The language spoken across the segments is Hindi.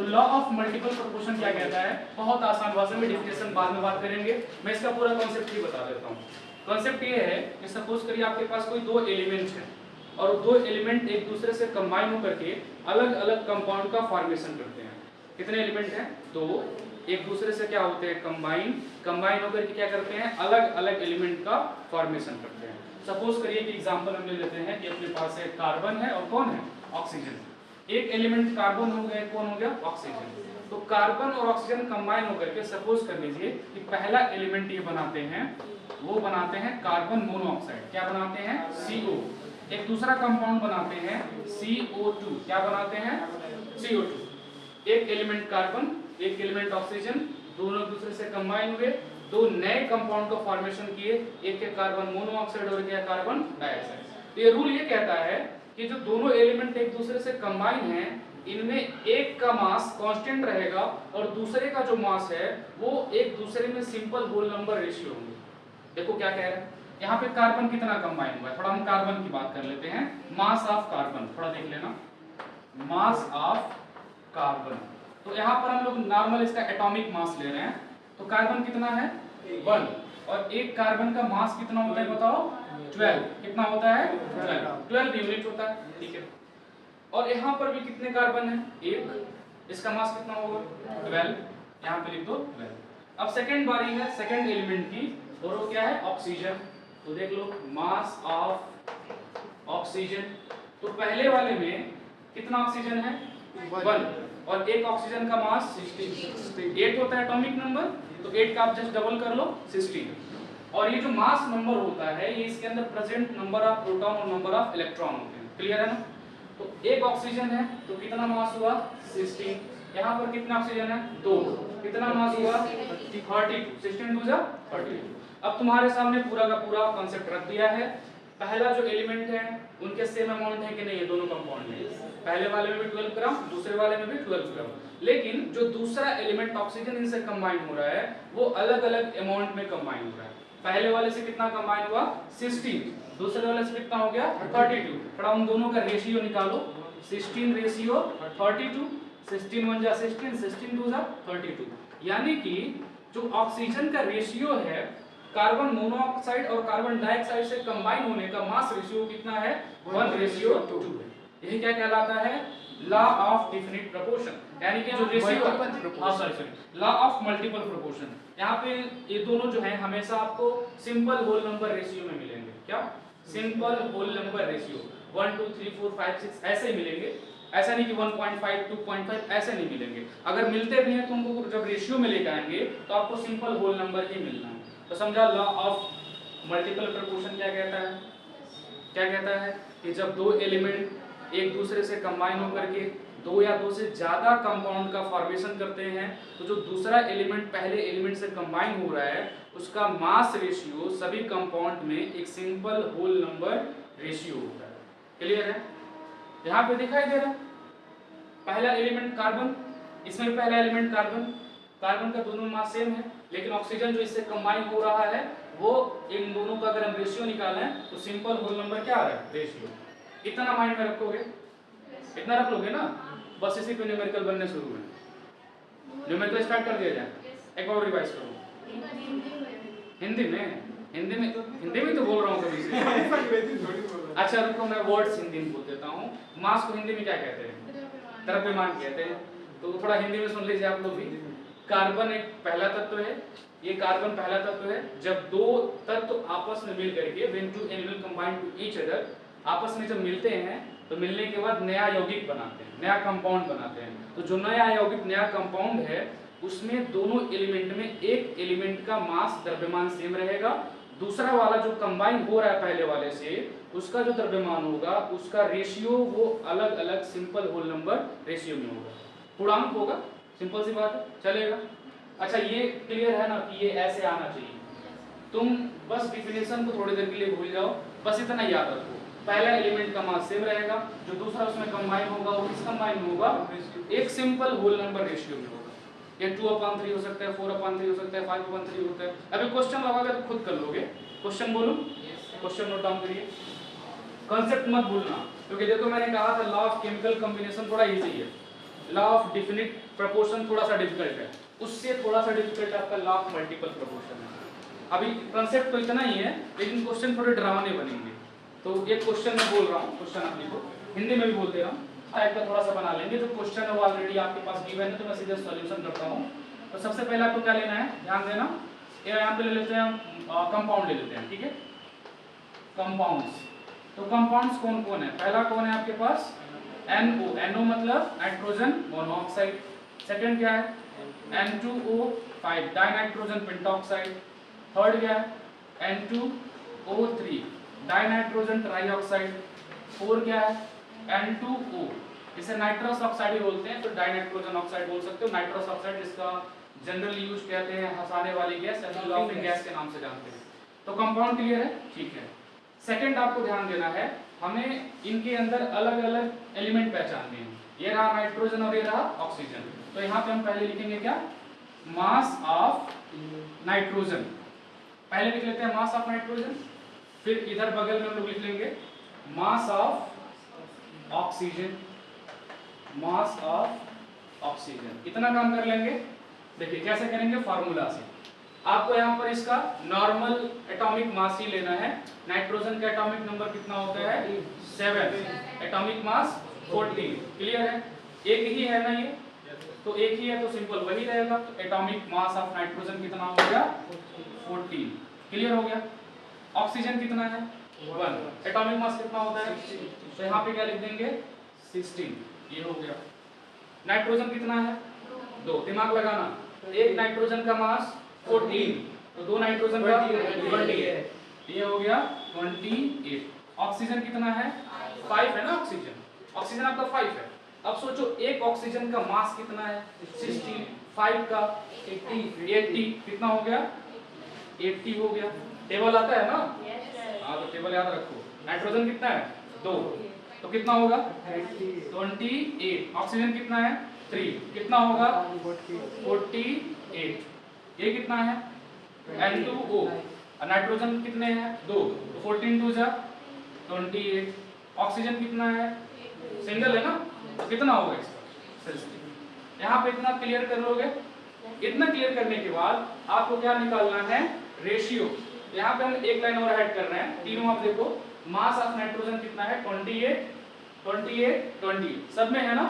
तो लॉ ऑफ मल्टीपल प्रोपोर्शन क्या कहता है, बहुत आसान भाषा में, डेफिनेशन बाद में बात करेंगे, मैं इसका पूरा कॉन्सेप्ट ही बता देता हूँ। कॉन्सेप्ट ये है कि सपोज करिए आपके पास कोई दो एलिमेंट है और दो एलिमेंट एक दूसरे से कंबाइन होकर के अलग अलग कंपाउंड का फॉर्मेशन करते हैं। कितने एलिमेंट हैं? दो, एक दूसरे से क्या होते हैं? कंबाइन होकर के क्या करते हैं? अलग अलग एलिमेंट का फॉर्मेशन करते हैं। सपोज करिए कि एग्जांपल हम ले लेते हैं कि अपने पास एक कार्बन है और कौन है? ऑक्सीजन। एक एलिमेंट कार्बन हो गया, कौन हो गया? ऑक्सीजन। तो कार्बन और ऑक्सीजन कंबाइन होकर के सपोज कर लीजिए कि पहला एलिमेंट ये बनाते हैं, वो बनाते हैं कार्बन मोनोऑक्साइड। क्या बनाते हैं? CO। एक दूसरा कंपाउंड बनाते हैं CO2। क्या बनाते हैं? CO2। एक एलिमेंट कार्बन, एक एलिमेंट ऑक्सीजन, दोनों दूसरे से कंबाइन हुए, दो नए कंपाउंड का फॉर्मेशन किए, एक है कार्बन मोनोऑक्साइड और एक है कार्बन डाइऑक्साइड। तो ये रूल ये कहता है कि जो दोनों एलिमेंट एक दूसरे से कंबाइन हैं, इनमें एक का मास कांस्टेंट रहेगा और दूसरे का जो मास है वो एक दूसरे में सिंपल होल नंबर रेशियो होंगे। देखो क्या कह रहे हैं यहाँ पे, कार्बन कितना कंबाइन हुआ है, थोड़ा हम कार्बन की बात कर लेते हैं। मास ऑफ कार्बन थोड़ा देख लेना, मास ऑफ कार्बन। तो यहाँ पर हम लोग नॉर्मल इसका एटॉमिक मास ले रहे हैं, तो कार्बन कितना है? 1। और एक कार्बन का मास कितना होता है बताओ? 12। कितना होता है? 12 यूनिट होता है, ठीक है। और यहाँ पर भी कितने कार्बन है? एक। इसका मास कितना होगा? 12। यहाँ पे लिख दो 12। अब सेकेंड बारी है सेकेंड एलिमेंट की, और वो क्या है? ऑक्सीजन। तो देख लो मास ऑफ ऑक्सीजन। तो पहले वाले में कितना ऑक्सीजन है? 1। और एक ऑक्सीजन का मास 8 होता है एटॉमिक नंबर, तो 8 का आप जस्ट डबल कर लो 16। और ये जो मास नंबर होता है ये इसके अंदर प्रेजेंट नंबर ऑफ प्रोटॉन और नंबर ऑफ इलेक्ट्रॉन होते हैं। क्लियर है ना? तो एक ऑक्सीजन है तो कितना मास हुआ? 16। यहाँ पर कितना ऑक्सीजन है? 2। कितना मास हुआ? 32। 16 2 जा 32। अब तुम्हारे सामने पूरा का पूरा कॉन्सेप्ट रख दिया है। पहला जो एलिमेंट है उनके सेम अमाउंट है कि नहीं है? दोनों कंपाउंड में पहले वाले में भी 12 ग्राम, दूसरे वाले में भी 12 ग्राम। लेकिन जो दूसरा एलिमेंट ऑक्सीजन इनसे कंबाइन हो रहा है वो अलग अलग अमाउंट में कंबाइन हो रहा है। पहले वाले से कितना कंबाइन हुआ? 16। दूसरे वाले से कितना हो गया? 32। थोड़ा उन दोनों का रेशियो निकालो, 16 रेशियो 32। 16 1 जा 16, 16 2 जा 32। यानी कि जो ऑक्सीजन का रेशियो है कार्बन मोनोऑक्साइड और कार्बन डाइऑक्साइड से कंबाइन होने का मास रेशियो कितना है? 1:2 है। यही क्या कहलाता है? लॉ ऑफ डेफिनिट प्रोपोर्शन, यानी कि जो ratio law of multiple proportion. यहाँ पे ये दोनों जो है हमेशा आपको सिंपल होल नंबर रेशियो में मिलेंगे। क्या? सिंपल होल नंबर रेशियो 1 2 3 4 5 6 ऐसे ही मिलेंगे। ऐसा नहीं कि 1.5 2.5 ऐसे नहीं मिलेंगे। अगर मिलते भी हैं तो उनको जब रेशियो में लेकर आएंगे तो आपको सिंपल होल नंबर ही मिलना है। तो समझा लॉ ऑफ मल्टीपल प्रोपोर्शन क्या कहता है? क्या कहता है कि जब दो एलिमेंट एक दूसरे से कंबाइन होकर के दो या दो से ज्यादा कंपाउंड का फॉर्मेशन करते हैं तो जो दूसरा एलिमेंट पहले एलिमेंट से कंबाइन हो रहा है उसका मास रेशियो सभी कंपाउंड में एक सिंपल होल नंबर रेशियो होता है। क्लियर है? यहाँ पे दिखाई दे रहा है पहला एलिमेंट कार्बन, इसमें पहला एलिमेंट कार्बन, कार्बन का दोनों मास सेम है, लेकिन ऑक्सीजन जो इससे कंबाइन हो रहा है वो इन दोनों का अगर हम रेशियो निकालें तो सिंपल होल नंबर क्या आ रहा है? रेशियो। इतना माइंड में रखोगे, इतना रख लोगे ना, बस इसी पे न्यूमेरिकल बनने शुरू है। न्यूमेरिकल स्टार्ट कर दिया जाए, एक और रिवाइज करो। हिंदी में तो बोल रहा हूँ कभी से। अच्छा रुको मैं वर्ड्स हिंदी में बोल देता हूँ। मास को हिंदी में क्या कहते हैं? द्रव्यमान कहते हैं। तो थोड़ा हिंदी में सुन लीजिए आप लोग भी। कार्बन एक पहला तत्व है, ये कार्बन पहला तत्व है। जब दो तत्व आपस में मिल करके when two animal combine to each other, आपस में जब मिलते हैं तो मिलने के बाद नया यौगिक बनाते हैं, नया कंपाउंड बनाते हैं। तो जो नया यौगिक नया कंपाउंड है उसमें दोनों एलिमेंट में एक एलिमेंट का मास द्रव्यमान सेम रहेगा, दूसरा वाला जो कंबाइन हो रहा है पहले वाले से उसका जो द्रव्यमान होगा उसका रेशियो वो अलग अलग सिंपल होल नंबर रेशियो में होगा, पूर्णांक होगा। सिंपल सी बात है, चलेगा। अच्छा ये क्लियर है ना कि ये ऐसे आना चाहिए। तुम बस डिफिनेशन को थोड़ी देर के लिए भूल जाओ, बस इतना याद रखो पहला एलिमेंट का मास सेम रहेगा, जो दूसरा उसमें कंबाइन होगा वो किस कंबाइन होगा? एक सिंपल होल नंबर रेशियो में होगा। ये 2/3 हो सकता है, 4/3 हो सकता है, 5/3 होता है। अभी क्वेश्चन लगाओगे तो खुद कर लोगे। क्वेश्चन बोलूं? क्वेश्चन नोट डाउन करिए, कॉन्सेप्ट मत भूलना, क्योंकि देखो मैंने कहा था लॉ ऑफ केमिकल कॉम्बिनेशन थोड़ा इजी है, लॉ ऑफ डिफिनिट प्रोपोर्शन थोड़ा सा डिफिकल्ट है, उससे थोड़ा सा डिफिकल्ट आपका लॉ ऑफ मल्टीपल प्रोपोर्शन है। अभी कंसेप्ट तो इतना ही है, लेकिन क्वेश्चन थोड़े डरावने बनेंगे। तो एक क्वेश्चन मैं बोल रहा हूँ, क्वेश्चन आप लिखो, हिंदी में भी बोल दे रहा हूँ, टाइप का थोड़ा सा बना लेंगे। जो क्वेश्चन है वो ऑलरेडी आपके पास गिवन है, तो मैं सीधे सॉल्यूशन करता हूँ। तो सबसे पहले आपको क्या लेना है, ध्यान देना, यहाँ पे ले लेते हैं कंपाउंड ले लेते हैं, ठीक है, कंपाउंड्स। तो कंपाउंड्स कौन कौन है, पहला कौन है आपके पास, NO, NO मतलब नाइट्रोजन मोनोऑक्साइड। सेकंड क्या है, N2O5 डाइनाइट्रोजन पेंटॉक्साइड। थर्ड क्या है, N2O3 डाइनाइट्रोजन ट्राइऑक्साइड। फोर क्या है, N2O, इसे नाइट्रस ऑक्साइड भी बोलते हैं, तो डाइनाइट्रोजन ऑक्साइड बोल सकते हो। नाइट्रस ऑक्साइड जिसका जनरली यूज कहते हैं हंसाने वाली गैस, लाफिंग गैस के नाम से जानते हैं। तो कंपाउंड क्लियर है, ठीक है। सेकंड आपको ध्यान देना है, हमें इनके अंदर अलग अलग एलिमेंट पहचानने हैं। ये रहा नाइट्रोजन और ये रहा ऑक्सीजन। तो यहाँ पे हम पहले लिखेंगे क्या, मास ऑफ नाइट्रोजन, पहले लिख लेते हैं मास ऑफ नाइट्रोजन, फिर इधर बगल में हम लोग लिख लेंगे mass of oxygen, mass of oxygen. इतना काम कर लेंगे। देखिए कैसे करेंगे, फार्मूला से। आपको यहाँ पर इसका नॉर्मल एटॉमिक मास ही लेना है। नाइट्रोजन का एटॉमिक नंबर कितना होता है, 7, एटॉमिक मास 14, क्लियर है। एक ही है ना ये, तो एक ही है तो सिंपल वही रहेगा। तो एटॉमिक मास ऑफ नाइट्रोजन कितना हो गया, 14, क्लियर हो गया। ऑक्सीजन कितना है, 1, एटॉमिक मास कितना होता है, तो यहाँ पे क्या लिख देंगे, 16, ये हो गया। नाइट्रोजन कितना है, 2, दिमाग लगाना, एक नाइट्रोजन का मास 14, तो 2 नाइट्रोजन का 28, ये हो गया 28। ऑक्सीजन कितना है, 5 है ना, ऑक्सीजन आपका 5 है। अब सोचो एक ऑक्सीजन का मास कितना है, 16, 5 का 80, कितना हो गया, 80 हो गया। टेबल आता है ना, हाँ तो टेबल याद रखो। नाइट्रोजन कितना है, 2, तो कितना होगा 28। ऑक्सीजन कितना है, 3, कितना होगा 48। ये कितना है, N2O, नाइट्रोजन कितने हैं, 2, तो 14 2 जा 28। ऑक्सीजन कितना है, सिंगल है ना, तो कितना होगा इसका, 60। यहाँ पे इतना क्लियर कर लोगे। इतना क्लियर करने के बाद आपको क्या निकालना है, रेशियो। यहाँ पे हम एक लाइन और ऐड कर रहे हैं, तीनों आप देखो। मास ऑफ नाइट्रोजन कितना है, 28, 28, 20, सब में है ना,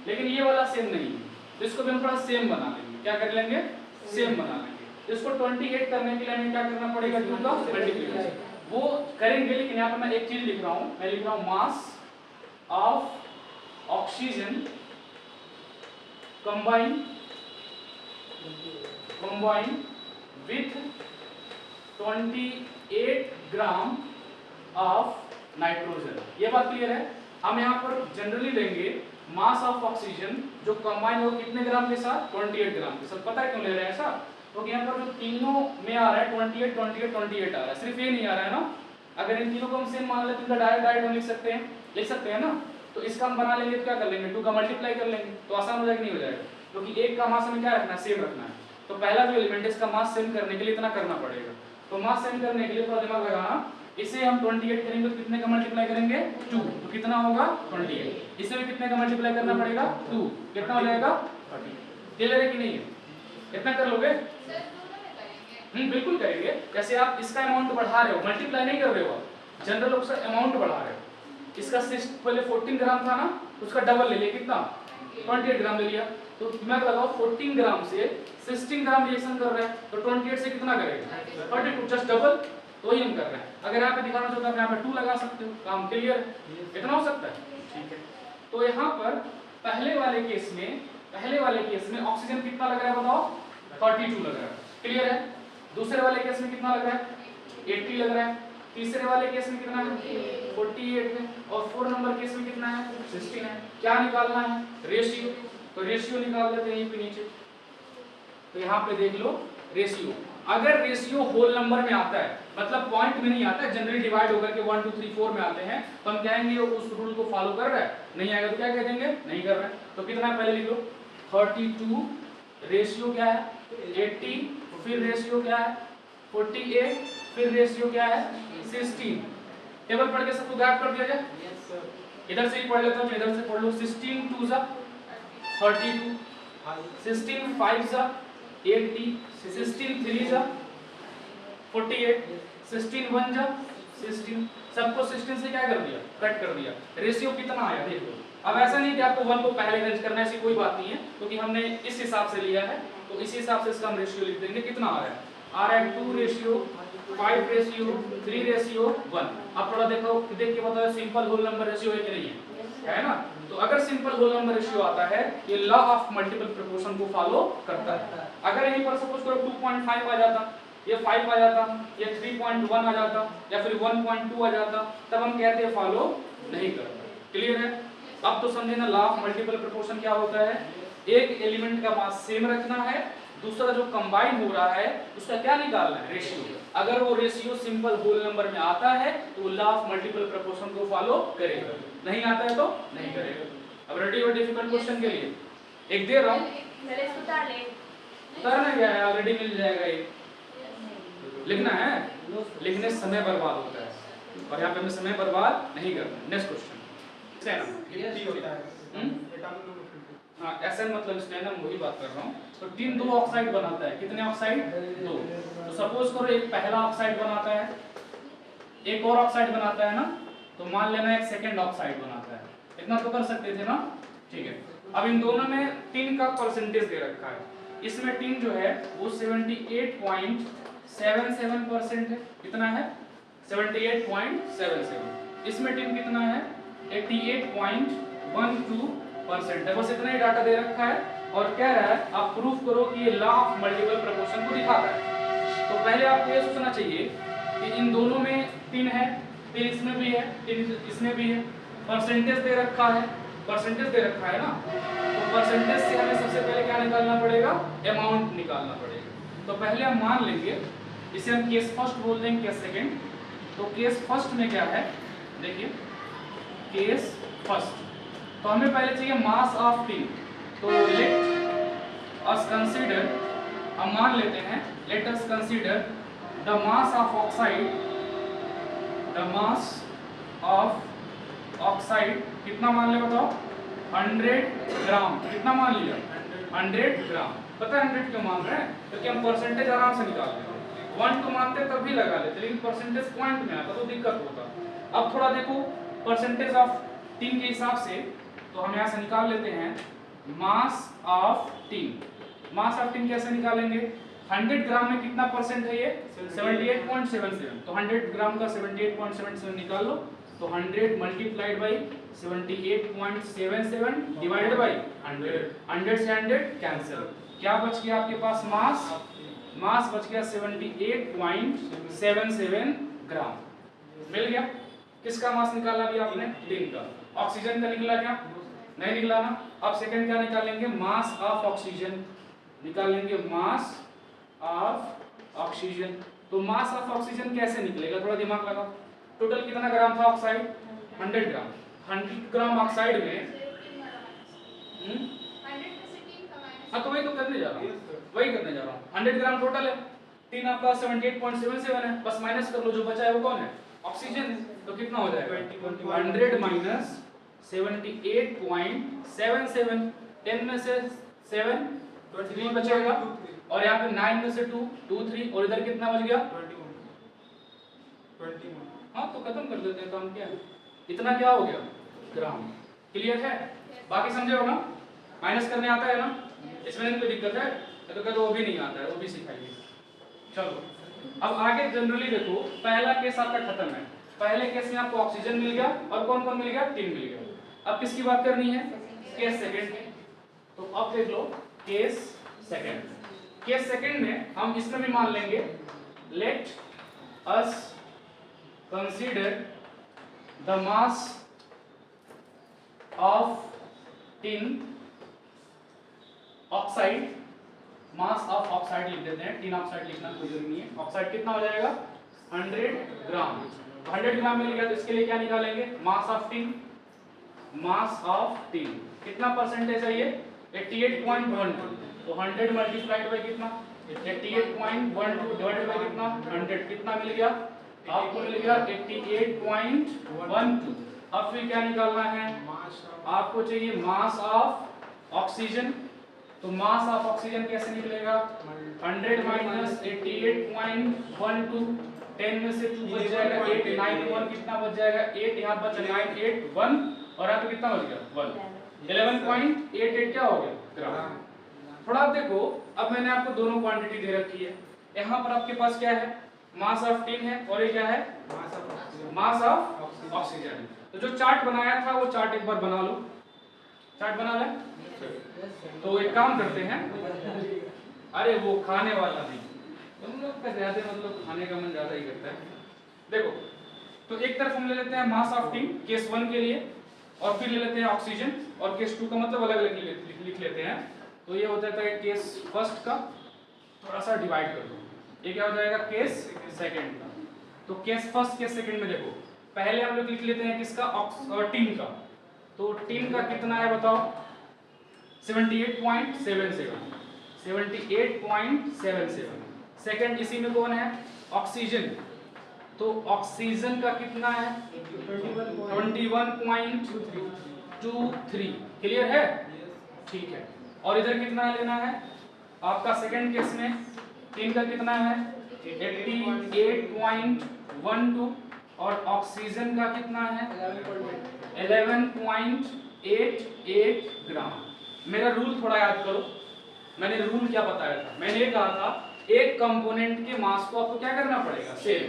लेकिन ये वाला सेम नहीं है, तो इसको भी हम थोड़ा सेम बना लेंगे। क्या कर लेंगे, सेम बना लेंगे। इसको 28 करने के लिए हमें क्या करना पड़ेगा, 2 का मल्टीप्लिकेशन वो करेंगे। लेकिन यहाँ पे मैं एक चीज लिख रहा हूँ, मैं लिख रहा हूँ mass of oxygen combine with 28 gram of nitrogen. ये बात क्लियर है। हम यहाँ पर जनरली लेंगे मास ऑफ ऑक्सीजन जो कंबाइन हो कितने ग्राम के साथ, 28 ग्राम के साथ। पता है क्यों ले रहे हैं ऐसा, क्योंकि यहाँ पर जो तीनों में आ रहा है 28 28 28 आ रहा है, सिर्फ ये नहीं आ रहा है ना। अगर इन तीनों को हम सेम मान लेते हैं तो डायरेक्ट हम लिख सकते हैं ना। तो इसका हम बना लेंगे तो क्या कर लेंगे, 2 का मल्टीप्लाई कर लेंगे, तो आसान हो जाएगा, नहीं हो जाएगा, क्योंकि एक का मास हमें क्या रखना है, सेम रखना है। तो पहला जो एलिमेंट है इसका मास सेम करने के लिए इतना करना पड़ेगा। तो मास सेम करने के लिए थोड़ा दिमाग लगाना, इसे हम 28 करेंगे तो कितने का मल्टीप्लाई करेंगे, 2, तो कितना होगा 28। इसे भी कितने का मल्टीप्लाई करना पड़ेगा, 2, कितना हो जाएगा 30। क्लियर है कि नहीं है, इतना कर लोगे, बिल्कुल करेंगे। जैसे आप इसका अमाउंट बढ़ा रहे हो, मल्टीप्लाई नहीं कर रहे हो, जनरल उसका अमाउंट बढ़ा रहे हो। इसका पहले 14 ग्राम था ना, उसका डबल ले लिया, कितना 28 ग्राम ले लिया। तो दिमाग लगाओ, 14 ग्राम से 16 ग्राम रिएक्शन कर रहे हैं, तो 28 से कितना करेगा, 32, जस्ट डबल। तो ही हम कर रहे हैं। अगर यहाँ पे दिखाना चाहते हो, यहाँ पे 2 लगा सकते हो, काम क्लियर है, इतना हो सकता है, ठीक है। तो यहाँ पर पहले वाले केस में ऑक्सीजन कितना लग रहा है बताओ, 32 लग रहा है, क्लियर है। दूसरे वाले केस में कितना लग रहा है, 80 लग रहा है। तीसरे वाले केस में कितना है, 48 है। और 4 नंबर केस में कितना है, 16 है। क्या निकालना है, रेशियो। तो रेशियो निकाल देते हैं यहीं पे नीचे। तो यहाँ पे देख लो रेशियो। अगर रेशियो होल नंबर में आता है, मतलब पॉइंट में नहीं आता है, जनरली डिवाइड होकर के 1 2 3 4 में आते हैं, तो हम कहेंगे वो उस रूल को फॉलो कर रहा है। नहीं आएगा तो क्या कह देंगे, नहीं कर रहा है। तो कितना पहले लिख लो, 32, रेशियो क्या है 80, फिर रेशियो क्या है 48, फिर रेशियो क्या है 16। टेबल पढ़ के सबको गायब कर दिया जाए। इधर से ही पढ़ लेता हूँ, इधर से पढ़ लो। 16 2 जा 32, 16 5 जा 80, 16 3 जा 48, 16 1 जा 16, सबको 16 से क्या कर दिया, कट कर दिया। रेशियो कितना आया देखो। अब ऐसा नहीं कि आपको 1 को पहले रेंज करना है, ऐसी कोई बात नहीं है, क्योंकि हमने इस हिसाब से लिया है, तो इसी हिसाब से इसका हम रेशियो लिख देंगे। कितना आ रहा है 2:5:3:1। अब थोड़ा देखो, देख के बताओ सिंपल होल नंबर रेशियो है कि नहीं है ना। तो अगर सिंपल होल नंबर रेशियो आता है, ये लॉ ऑफ मल्टीपल प्रोपोर्शन को फॉलो करता है। अगर यहीं पर सपोज करो 2.5 आ जाता, ये 5 आ जाता, ये 3.1 आ जाता, या फिर 1.2 आ जाता, तब हम कहते हैं फॉलो नहीं करता। क्लियर है? अब तो समझे ना, लॉ ऑफ मल्टीपल प्रोपोर्शन क्या होता है। एक एलिमेंट का मास सेम रखना है, दूसरा जो कंबाइन हो रहा है उसका क्या निकालना है, रेशियो। अगर वो रेशियो सिंपल होल नंबर में आता है तो लॉ ऑफ मल्टीपल प्रोपोर्शन को फॉलो करेगा, नहीं आता है तो नहीं करेगा। अब रेडी हो डिफिकल्ट क्वेश्चन के लिए? एक दे रहा हूं, उतारना क्या है, ऑलरेडी मिल जाएगा। ये लिखना है, लिखने से समय बर्बाद होता है, और यहाँ पे हमें समय बर्बाद नहीं करना। नेक्स्ट क्वेश्चन हाँ, SN मतलब इसलिए ना, वही बात कर रहा हूँ। तो टिन 2 ऑक्साइड बनाता है, कितने ऑक्साइड, 2। तो सपोज करो एक पहला ऑक्साइड बनाता है, एक और ऑक्साइड बनाता है ना, तो मान लेना एक सेकंड ऑक्साइड बनाता है। इतना तो कर सकते थे ना, ठीक है। अब इन दोनों में टिन का परसेंटेज दे रखा है। इसमें टिन जो है वो 78.77% है। कितना है, 78.77। इसमें टिन कितना है, 88.12% है। बस इतना ही डाटा दे रखा है, और कह रहा है आप प्रूफ करो कि ये लॉ ऑफ मल्टीपल प्रोपोर्शन को दिखाता है। तो पहले आपको ये सोचना चाहिए कि इन दोनों में टिन है, टिन इसमें भी है, टिन इसमें भी है, परसेंटेज दे रखा है, परसेंटेज दे रखा है ना। तो परसेंटेज से हमें सबसे पहले क्या निकालना पड़ेगा, अमाउंट निकालना पड़ेगा। तो पहले हम मान लेंगे, इसे हम केस फर्स्ट बोल देंगे, केस सेकंड। तो केस फर्स्ट में क्या है, देखिए केस फर्स्ट, तो हमें पहले चाहिए मास ऑफ टिन। तो लेट अस कंसीडर, हम मान लेते हैं, let us consider the mass of oxide, the mass of oxide कितना मान ले बताओ, 100 ग्राम। कितना मान लिया, 100 ग्राम। पता है 100 क्यों मान रहे हैं, क्योंकि हम परसेंटेज आराम से निकाल लेते हैं। 1 2 मानते तब भी लगा लेते, लेकिन परसेंटेज पॉइंट में आता तो दिक्कत होता। अब थोड़ा देखो परसेंटेज ऑफ टिन के हिसाब से, तो हम यहाँ से निकाल लेते हैं mass of tin. Mass of tin कैसे निकालेंगे, 100 ग्राम में कितना परसेंट है ये, 78.77। तो 100 ग्राम का 78.77 निकाल लो, तो 100 मल्टीप्लाइड बाई 78.77 डिवाइडेड बाई 100, 100 से 100 कैंसिल। क्या बच गया आपके पास, मास, मास बच गया 78.77 ग्राम। मिल गया। किसका मास निकाला अभी आपने, टिन का। ऑक्सीजन का निकला क्या, नहीं निकला ना। अब सेकंड क्या निकालेंगे, मास ऑफ ऑक्सीजन निकालेंगे, मास ऑफ ऑक्सीजन। तो मास ऑफ ऑक्सीजन कैसे निकलेगा, थोड़ा दिमाग लगाओ। टोटल कितना ग्राम था ऑक्साइड, 100 ग्राम। 100 ग्राम ऑक्साइड में हाँ, तो वही तो करने जा रहा हूँ, वही करने जा रहा हूँ। 100 ग्राम टोटल है, टिन आपका 78.77 है, बस माइनस कर लो, जो बचा है वो कौन है, ऑक्सीजन है। तो कितना हो जाएगा, 100 माइनस 78.77, 10 में से 7 3 बचेगा, और यहाँ पे 9 में से 2 2 3, और इधर कितना बच गया 21। हाँ, तो खत्म कर देते हैं काम, क्या है इतना, क्या हो गया, ग्राम। क्लियर है, बाकी समझे हो ना, माइनस करने आता है ना, इसमें नहीं कोई दिक्कत है, तो कहते वो भी नहीं आता है, वो भी सिखाइए। चलो अब आगे जनरली देखो, पहला केस आपका खत्म है। पहले केस में आपको ऑक्सीजन मिल गया, और कौन कौन मिल गया, टिन मिल गया। अब किसकी बात करनी है, केस सेकंड। तो अब देख लो केस सेकंड। केस सेकंड में हम इसमें भी मान लेंगे, let us consider the mass of tin oxide. Mass of oxide लिख देते हैं, टिन ऑक्साइड लिखना कोई जरूरी नहीं है। ऑक्साइड कितना हो जाएगा, 100 ग्राम। तो 100 ग्राम मिल गया, तो इसके लिए क्या निकालेंगे, mass of tin. Mass of tin कितना परसेंटेज है ये, 88.12। तो 100 मल्टीप्लाइड बाई कितना, 88.12 डिवाइडेड बाई कितना, 100, कितना मिल गया आपको, मिल गया 88.12। अब फिर क्या निकालना है, आपको चाहिए मास ऑफ ऑक्सीजन, तो मास ऑफ ऑक्सीजन कैसे निकलेगा 100 माइनस 88.12, 10 में से 2 बच जाएगा 8, 9 1 कितना बच जाएगा 8, यहाँ बचा 9 8 1 और यहाँ पे कितना बच गया 1, 11.88 क्या हो गया ग्राम। थोड़ा आप देखो, अब मैंने आपको दोनों क्वांटिटी दे रखी है, यहाँ पर आपके पास क्या है मास ऑफ टिन है और ये क्या है मास ऑफ ऑक्सीजन। तो जो चार्ट बनाया था वो चार्ट एक बार बना लो, चार्ट बना लें। तो एक काम करते हैं, अरे वो खाने वाला नहीं, तुम लोग का ज्यादा मतलब खाने का मन ज्यादा ही करता है। देखो तो एक तरफ हम ले लेते हैं मास ऑफ टिन केस 1 के लिए, और फिर ले लेते हैं ऑक्सीजन, और केस 2 का मतलब अलग अलग लिख लेते हैं। तो ये हो जाता है केस फर्स्ट का, थोड़ा सा डिवाइड कर दो, ये क्या हो जाएगा केस सेकंड का। तो केस फर्स्ट केस सेकंड में देखो, पहले हम लोग लिख लेते हैं किसका टिन का। तो टिन का कितना है बताओ 78.77, 78.77। सेकंड इसी में कौन है ऑक्सीजन, तो ऑक्सीजन का कितना है 21.23। क्लियर है, ठीक है। और इधर कितना लेना है आपका सेकंड केस में, टिन का कितना है 88.12 और ऑक्सीजन का कितना है 11.88 ग्राम। मेरा रूल थोड़ा याद करो, मैंने रूल क्या बताया था, मैंने ये कहा था एक कंपोनेंट के मास को आपको क्या करना पड़ेगा सेम,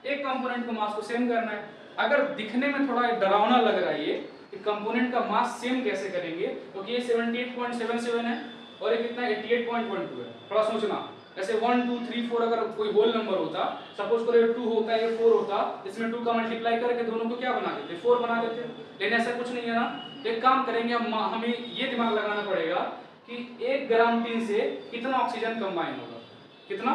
एक कंपोनेंट को मास को सेम करना है। अगर दिखने में थोड़ा डरावना लग रहा है ये कि कंपोनेंट का मास सेम कैसे करेंगे, क्योंकि ये 78.77 है और ये कितना 88.12 है। थोड़ा सोचना, ऐसे 1 2 3 4 अगर कोई होल नंबर होता, सपोज करो ये 2 होता है ये 4 होता, इसमें 2 का मल्टीप्लाई करके दोनों को क्या बना देते 4 बना देते, लेकिन ऐसा कुछ नहीं है ना। एक काम करेंगे हमें ये दिमाग लगाना पड़ेगा कि 1 ग्राम टिन से कितना ऑक्सीजन कंबाइन होगा, कितना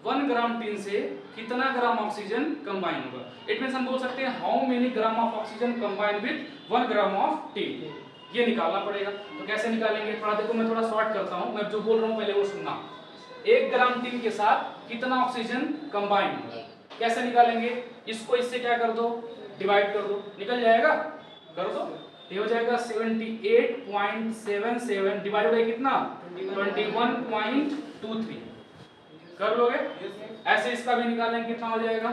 1 ग्राम टिन से कितना ग्राम ऑक्सीजन कंबाइन होगा। इट मींस हम बोल सकते हैं how many gram of oxygen combine with 1 gram of tin, ये निकालना पड़ेगा। तो कैसे निकालेंगे, थोड़ा देखो मैं थोड़ा शॉर्ट करता हूं, मैं जो बोल रहा हूं पहले वो सुनना। 1 ग्राम टिन के साथ कितना ऑक्सीजन कंबाइन होगा, कैसे निकालेंगे, इसको इससे क्या कर दो डिवाइड कर दो, निकल जाएगा, कर दो, ये हो जाएगा 78.77 डिवाइड बाय कितना 21.23, कर लोगे। ऐसे इसका भी निकालेंगे, कितना हो जाएगा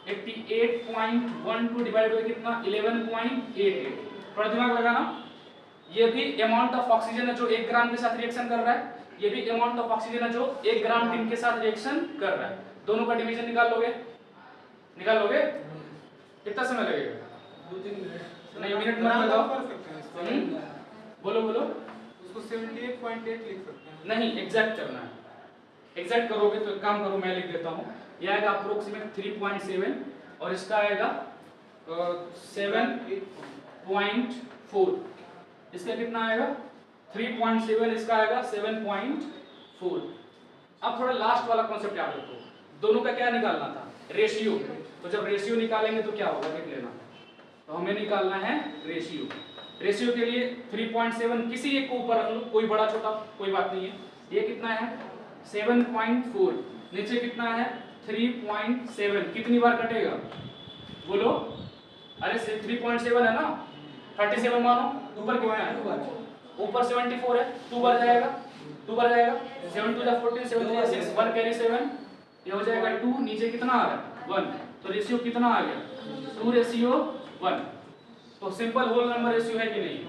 88.12 डिवाइड बाय कितना 11.88। थोड़ा दिमाग लगाना, ये भी अमाउंट ऑफ ऑक्सीजन है जो 1 ग्राम के साथ रिएक्शन कर रहा है, ये भी अमाउंट ऑफ ऑक्सीजन है जो 1 ग्राम टिन के साथ रिएक्शन कर रहा है। दोनों का डिवीजन निकाल लोगे, निकाल लोगे, कितना समय लगेगा 2-3 मिनट, नहीं मिनट मत लगाओ, बोलो बोलो, उसको 78.8 लिख सकते हैं, नहीं एग्जैक्ट करना है, एग्जैक्ट करोगे तो एक काम करो मैं लिख देता हूँ, ये आएगा अप्रोक्सीमेट 3.7 और इसका आएगा 7.4, इसका कितना आएगा 3.7, इसका आएगा 7.4। अब थोड़ा लास्ट वाला कॉन्सेप्ट याद रखो, दोनों का क्या निकालना था रेशियो, तो जब रेशियो निकालेंगे तो क्या होगा देख लेना। तो हमें निकालना है रेशियो, रेशियो के लिए 3.7 किसी एक को ऊपर रख लो, कोई बड़ा छोटा कोई बात नहीं है। ये कितना है 7.4, नीचे कितना है 3.7, कितनी बार कटेगा बोलो, अरे 3.7 है ना 37 मानो, ऊपर कितना है ऊपर 74 है, 2 बार जाएगा 2 बार जाएगा, 7 2 14 7 3 6 1 कैरी 7, ये हो जाएगा 2, नीचे कितना आ रहा है 1, तो रेशियो कितना आ गया 2:1। तो सिंपल होल नंबर रेशियो है कि नहीं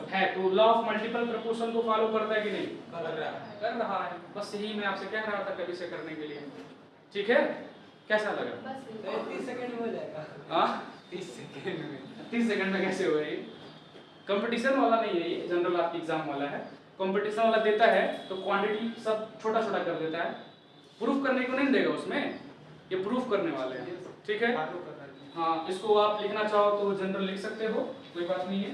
है, तो लॉ ऑफ मल्टीपल प्रोपोर्शन को फॉलो करता है कि नहीं कर रहा है, बस यही मैं आपसे कह रहा था कभी से करने के लिए, ठीक है। कैसा लगा 30 सेकंड में हो जाएगा, हां 30 सेकंड में, 30 सेकंड में कैसे होगा ये, कंपटीशन वाला नहीं है ये, जनरल आपकी एग्जाम वाला है। कंपटीशन वाला देता है तो क्वांटिटी सब छोटा छोटा कर देता है, प्रूफ करने को नहीं देगा उसमें, ये प्रूफ करने वाले हैं, ठीक है। हाँ, इसको आप लिखना चाहो तो जनरल लिख सकते हो, कोई बात नहीं है।